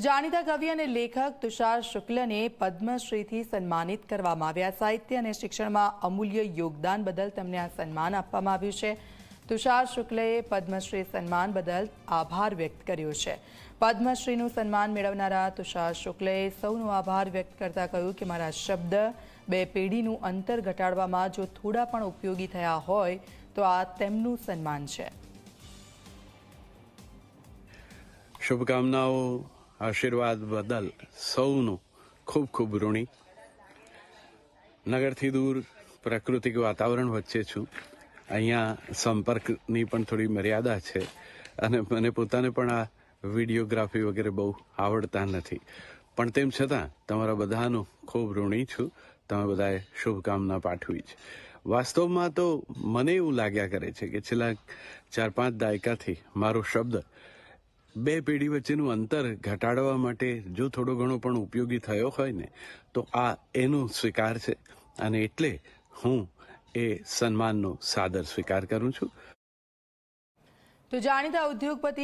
તો જાણીતા કવિ અને લેખક તુષાર શુક્લને પદ્મશ્રીથી સન્માનિત કરવામાં આવ્યા। સાહિત્ય અને શિક્ષણમાં અમૂલ્ય યોગદાન બદલ તેમને આ સન્માન આપવામાં આવ્યું છે। તુષાર શુક્લએ પદ્મશ્રી સન્માન બદલ આભાર વ્યક્ત કર્યો છે। પદ્મશ્રીનું સન્માન મેળવનારા તુષાર શુક્લએ સૌનો આભાર વ્યક્ત કરતા કહ્યું કે મારા શબ્દ બે પેઢીનું અંતર ઘટાડવામાં જો થોડા પણ ઉપયોગી થયા હોય તો આ તેમનું સન્માન છે। શુભકામનાઓ, આશીર્વાદ બદલ સૌનું ખૂબ ખૂબ ઋણી। નગરથી દૂર પ્રાકૃતિક વાતાવરણ વચ્ચે છું। અહીંયા સંપર્કની પણ થોડી મર્યાદા છે અને મને પોતાને પણ આ વિડીયોગ્રાફી વગેરે બહુ આવડતા નથી, પણ તેમ છતાં તમારા બધાનું ખૂબ ઋણી છું। તમે બધાએ શુભકામના પાઠવી છે। વાસ્તવમાં તો મને એવું લાગ્યા કરે છે કે છેલ્લા 4-5 દાયકાથી મારો શબ્દ બે પેઢી વચ્ચેનું અંતર ઘટાડવા માટે જો થોડો ઘણો પણ ઉપયોગી થયો હોય ને તો આ એનો સ્વીકાર છે અને એટલે હું એ સન્માનનો સાદર સ્વીકાર કરું છું। તો જાણીતા ઉદ્યોગપતિ